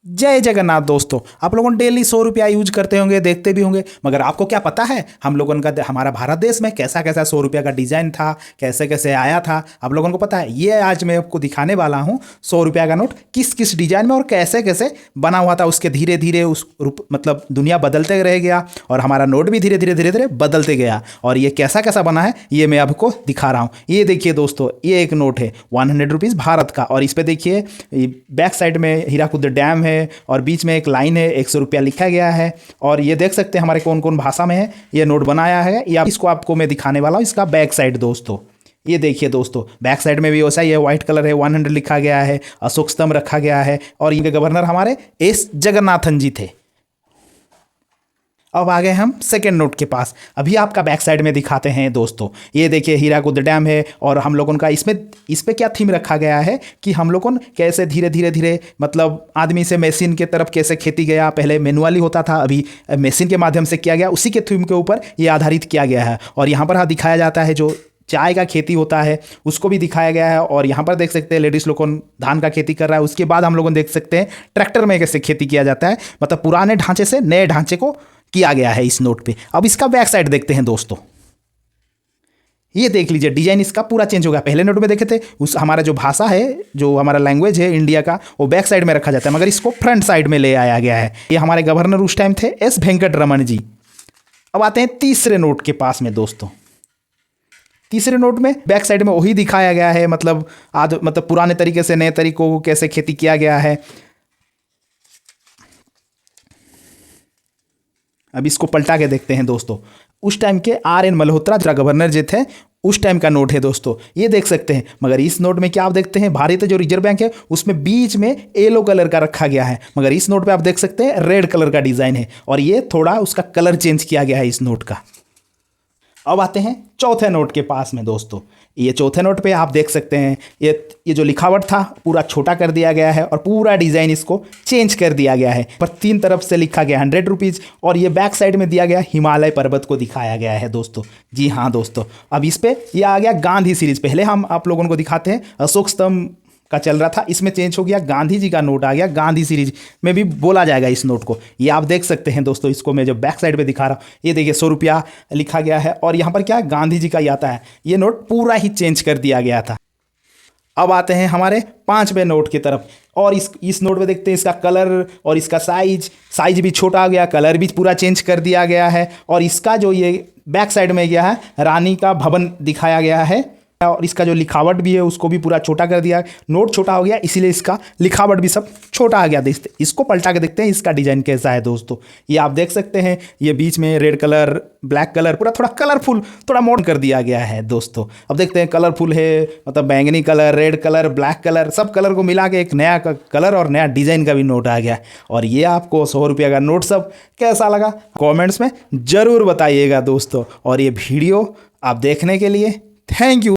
जय जगन्नाथ दोस्तों। आप लोगों डेली 100 रुपया यूज करते होंगे, देखते भी होंगे, मगर आपको क्या पता है हम लोगों का हमारा भारत देश में कैसा कैसा 100 रुपया का डिजाइन था, कैसे कैसे आया था, आप लोगों को पता है। ये आज मैं आपको दिखाने वाला हूँ 100 रुपया का नोट किस किस डिजाइन में और कैसे कैसे बना हुआ था। उसके धीरे धीरे उस मतलब दुनिया बदलते रह गया और हमारा नोट भी धीरे धीरे धीरे धीरे बदलते गया। और ये कैसा कैसा बना है ये मैं आपको दिखा रहा हूँ। ये देखिए दोस्तों, ये एक नोट है 100 रुपीज़ भारत का, और इस पर देखिए बैक साइड में हीराकुद डैम है और बीच में एक लाइन है, 100 रुपया लिखा गया है। और ये देख सकते हैं हमारे कौन कौन भाषा में है ये नोट बनाया है। या इसको आपको मैं दिखाने वाला हूँ इसका बैक साइड दोस्तों। ये देखिए दोस्तों, बैक साइड में भी वैसा ही है, व्हाइट कलर है, 100 लिखा गया है, अशोक स्तंभ रखा गया है। और इनके गवर्नर हमारे एस जगन्नाथन जी थे। अब आ गए हम सेकेंड नोट के पास। अभी आपका बैक साइड में दिखाते हैं दोस्तों। ये देखिए हीराकुद डैम है और हम लोगों का इस पे क्या थीम रखा गया है कि हम लोगों कैसे धीरे धीरे धीरे मतलब आदमी से मशीन के तरफ कैसे खेती गया। पहले मैनुअली होता था, अभी मशीन के माध्यम से किया गया। उसी के थीम के ऊपर ये आधारित किया गया है। और यहाँ पर दिखाया जाता है जो चाय का खेती होता है उसको भी दिखाया गया है। और यहाँ पर देख सकते हैं लेडीज लोग धान का खेती कर रहा है। उसके बाद हम लोग देख सकते हैं ट्रैक्टर में कैसे खेती किया जाता है, मतलब पुराने ढांचे से नए ढांचे को किया गया है इस नोट पे। अब इसका बैक साइड देखते हैं दोस्तों। ये देख लीजिए डिजाइन इसका पूरा चेंज हो गया। पहले नोट में देखे थे उस हमारा जो भाषा है, जो हमारा लैंग्वेज है इंडिया का, वो बैक साइड में रखा जाता है, मगर इसको फ्रंट साइड में ले आया गया है। ये हमारे गवर्नर उस टाइम थे एस वेंकट रमन जी। अब आते हैं तीसरे नोट के पास में दोस्तों। तीसरे नोट में बैक साइड में वही दिखाया गया है, मतलब मतलब पुराने तरीके से नए तरीकों को कैसे खेती किया गया है। अब इसको पलटा के देखते हैं दोस्तों। उस टाइम के RN मल्होत्रा जो गवर्नर जी थे उस टाइम का नोट है दोस्तों, ये देख सकते हैं। मगर इस नोट में क्या आप देखते हैं, भारतीय जो रिजर्व बैंक है उसमें बीच में येलो कलर का रखा गया है, मगर इस नोट पे आप देख सकते हैं रेड कलर का डिजाइन है। और ये थोड़ा उसका कलर चेंज किया गया है इस नोट का। अब आते हैं चौथे नोट के पास में दोस्तों। ये चौथे नोट पे आप देख सकते हैं ये जो लिखावट था पूरा छोटा कर दिया गया है और पूरा डिज़ाइन इसको चेंज कर दिया गया है। पर 3 तरफ से लिखा गया 100 रुपीज़ और ये बैक साइड में दिया गया हिमालय पर्वत को दिखाया गया है दोस्तों। जी हाँ दोस्तों, अब इस पे ये आ गया गांधी सीरीज। पहले हम आप लोगों को दिखाते हैं अशोक स्तंभ का चल रहा था, इसमें चेंज हो गया, गांधी जी का नोट आ गया। गांधी सीरीज में भी बोला जाएगा इस नोट को। ये आप देख सकते हैं दोस्तों, इसको मैं जो बैक साइड पे दिखा रहा हूँ, ये देखिए 100 रुपया लिखा गया है और यहाँ पर क्या है गांधी जी का ही आता है। ये नोट पूरा ही चेंज कर दिया गया था। अब आते हैं हमारे 5वें नोट की तरफ और इस नोट में देखते हैं इसका कलर और इसका साइज भी छोटा आ गया, कलर भी पूरा चेंज कर दिया गया है। और इसका जो ये बैक साइड में गया है रानी का भवन दिखाया गया है और इसका जो लिखावट भी है उसको भी पूरा छोटा कर दिया। नोट छोटा हो गया इसीलिए इसका लिखावट भी सब छोटा आ गया। देखते इसको पलटा के देखते हैं इसका डिजाइन कैसा है दोस्तों। ये आप देख सकते हैं ये बीच में रेड कलर ब्लैक कलर पूरा थोड़ा कलरफुल थोड़ा मॉडर्न कर दिया गया है दोस्तों। अब देखते हैं कलरफुल है, मतलब बैंगनी colour, red colour, black colour, सब कलर को मिला के एक नया कलर और नया डिजाइन का भी नोट आ गया। और ये आपको 100 रुपया का नोट सब कैसा लगा कॉमेंट्स में ज़रूर बताइएगा दोस्तों। और ये वीडियो आप देखने के लिए थैंक यू।